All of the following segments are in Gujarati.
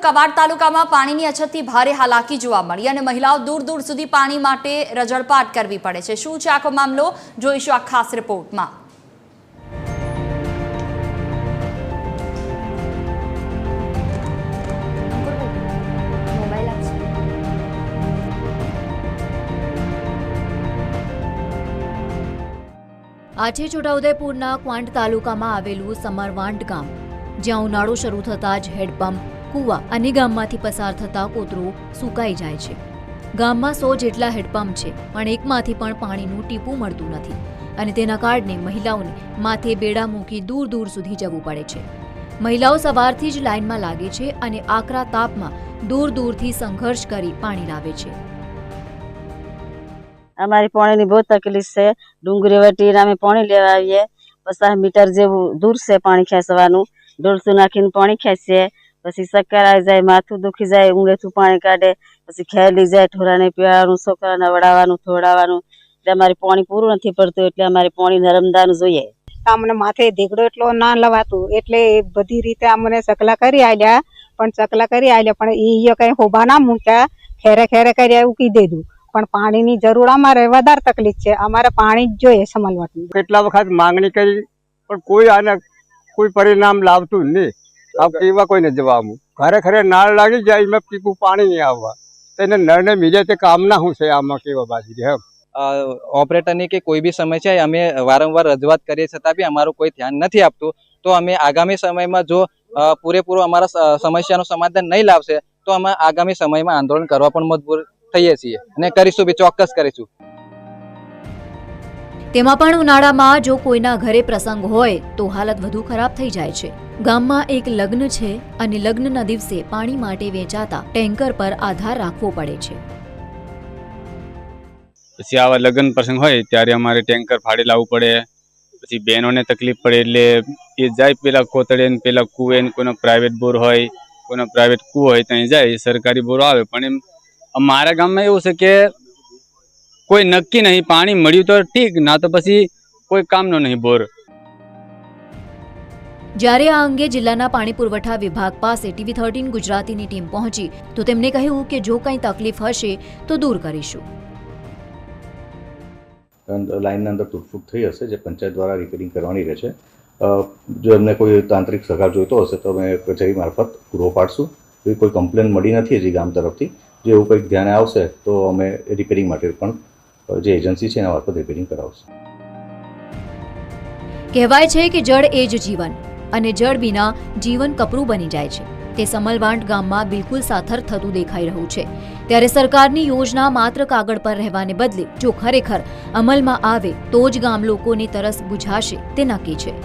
કવાડ તાલુકામાં પાણીની અછતથી ભારે હાલાકી જોવા મળી અને મહિલાઓ દૂર દૂર સુધી પાણી માટે રજળપાટ કરવી પડે છે। શું છે આખો મામલો, જોઈશું આ ખાસ રિપોર્ટમાં। આજે છોટાઉદેપુરના ક્વાંટ તાલુકામાં આવેલું સમરવાંટ ગામ, જ્યાં ઉનાળો શરૂ થતાં જ હેડપંપ, કૂવા અને ગામમાંથી પસાર થતા કોતરો સુકાઈ જાય છે। ગામમાં 100 જેટલા હેડપંપ છે, પણ એકમાંથી પણ પાણીનું ટીપું મળતું નથી અને તેના કારણે મહિલાઓને માથે બેડા મૂકી દૂર દૂર સુધી જવું પડે છે। મહિલાઓ સવારથી જ લાઇનમાં લાગે છે અને આકરા તાપમાં દૂર દૂરથી સંઘર્ષ કરી પાણી લાવે છે। हमारी पानी की बहुत तकलीफ से डूंगरी वटी में पानी लेवा आवीए। 50 मीटर जेवू दूर से पानी खेंचवानुं, डोलसू नाखीने पानी खेंचीए। पछी चक्कर आई जाए, माथुं दुखी जाए, ऊँगेथुं पानी काढे, पछी खेली जाए, ढोराने पीवानुं, छोकराने वडाववानुं, थोडाववानुं। એટલે અમારે પાણી પૂરું નથી પડતું, એટલે અમારે પાણી નરમદાનું જોઈએ। અમને માથે દેગડો એટલો ના લવાતું, એટલે બધી રીતે અમને ચકલા કરી આલ્યા, પણ ચકલા કરી આલ્યા, પણ એ કઈ હોબા ના મૂક્યા, ખેરે ખેરે કરી ઉકી દીધું। પણ પાણીની જરૂર અમારે વધારે તકલીફ છે, અમારે પાણી જ જોઈએ સમલવટનું। કેટલા વખત માંગણી કરી, પણ કોઈ આને કોઈ પરિણામ લાવતું જ નહીં। આ કેવા કોઈને જવાબ ઘરે ઘરે નળ લાગી જાય, એમાં પીપું પાણી નહીં આવવા, તેને નળને બીજે તે કામના શું છે આમાં કેવા બાજુ એમ। ઓપરેટરની કે કોઈ બી સમસ્યા અમે વારંવાર રજૂઆત કરીએ છતાં બી અમારું કોઈ ધ્યાન નથી આપતું। તો અમે આગામી સમયમાં જો પૂરેપૂરો અમારા સમસ્યાનું સમાધાન નહીં લાવશે તો અમે આગામી સમયમાં આંદોલન કરવા પણ મજબૂર થઈએ છીએ અને કરીશું બી, ચોક્કસ કરીશું। તેમાં પણ ઉનાળામાં જો કોઈના ઘરે પ્રસંગ હોય તો હાલત વધુ ખરાબ થઈ જાય છે। ગામમાં એક લગ્ન છે અને લગ્નના દિવસે પાણી માટે વેચાતા ટેન્કર પર આધાર રાખવો પડે છે। પછી આવા લગ્ન પ્રસંગ હોય ત્યારે અમારે ટેન્કર ફાડી લાવવું પડે। પછી બહેનોને તકલીફ પડે એટલે એ જાય પેલા કોતળે ને પેલા કુએ, કોઈનો પ્રાઇવેટ બોર હોય, કોઈનો પ્રાઇવેટ કૂવો હોય ત્યાં જાય, સરકારી બોર આવે। પણ એમ અમારા ગામમાં એવું છે કે કોઈ નક્કી નહીં, પાણી મળ્યું તો ઠીક, ના તો પછી કોઈ કામનો નહીં બોર। જ્યારે આ અંગે જિલ્લાના પાણી પુરવઠા વિભાગ પાસે TV13 ગુજરાતીની ટીમ પહોંચી તો તેમણે કહ્યું કે જો કંઈ તકલીફ હશે તો દૂર કરીશું। લાઇનના અંદર તૂટફૂટ થઈ હશે, જે પંચાયત દ્વારા રિપેરિંગ કરવાની રહેશે। જો એમને કોઈ તાંત્રિક સહકાર જોઈતો હશે તો અમે કચેરી મારફત પૂરો પાડશું। એવી કોઈ કમ્પ્લેન મળી નથી હજી ગામ તરફથી। જો એવું કંઈક ધ્યાને આવશે તો અમે રિપેરિંગ માટે પણ જે એજન્સી છે એના મારફત રિપેરિંગ કરાવશું। કહેવાય છે કે જળ એ જ જીવન અને જળ વિના જીવન કપરું બની જાય છે। તે સમલવાંટ ગામમાં બિલકુલ સાથર થતું દેખાઈ રહ્યું છે। ત્યારે સરકારની યોજના માત્ર કાગળ પર રહેવાને બદલે જો ખરેખર અમલમાં આવે તો જ ગામ લોકોની તરસ બુઝાશે તે નક્કી છે।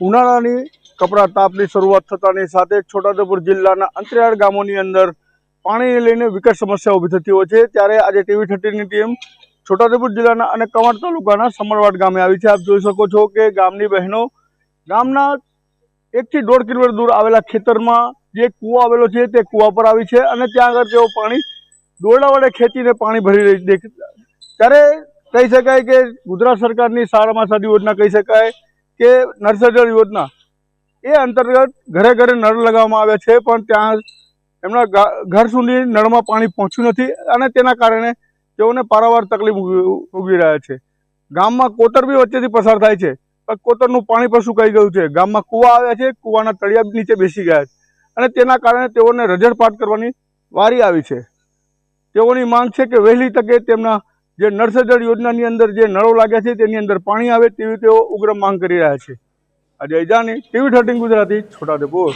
ઉનાળાની કપરા તાપની શરૂઆત થતાની સાથે છોટાઉદેપુર જિલ્લાના અંતરિયાળ ગામોની અંદર પાણીને લઈને વિકટ સમસ્યા ઊભી થતી હોય છે। ત્યારે આજે TV13ની ટીમ છોટાઉદેપુર જિલ્લાના અને કવાંટ તાલુકાના સમરવાટ ગામે આવી છે। આપ જોઈ શકો છો કે ગામની બહેનો ગામના 1 થી 1.5 કિલોમીટર દૂર આવેલા ખેતરમાં જે કૂવો આવેલો છે તે કૂવા પર આવી છે અને ત્યાં આગળ તેઓ પાણી દોરડા વડે ખેંચીને પાણી ભરી રહી છે। ત્યારે કહી શકાય કે ગુજરાત સરકારની સારામાં સારી યોજના કહી શકાય કે નળ સે જળ યોજના, એ અંતર્ગત ઘરે ઘરે નળ લગાવવામાં આવ્યા છે, પણ ત્યાં એમના ઘર સુધી નળમાં પાણી પહોંચ્યું નથી અને તેના કારણે તેઓને પારાવાર તકલીફ ઉભી રહ્યા છે। ગામમાં કોતર બી વચ્ચેથી પસાર થાય છે, પણ કોતરનું પાણી પણ સુકાઈ ગયું છે। ગામમાં કૂવા આવ્યા છે, કૂવાના તળિયા નીચે બેસી ગયા છે અને તેના કારણે તેઓને રજળપાટ કરવાની વારી આવી છે। તેઓની માંગ છે કે વહેલી તકે તેમના જે નળ સે જળ યોજનાની અંદર જે નળો લાગ્યા છે તેની અંદર પાણી આવે તેવી તેઓ ઉગ્ર માંગ કરી રહ્યા છે। અજય જાની, TV13 ગુજરાતી, છોટાઉદેપુર।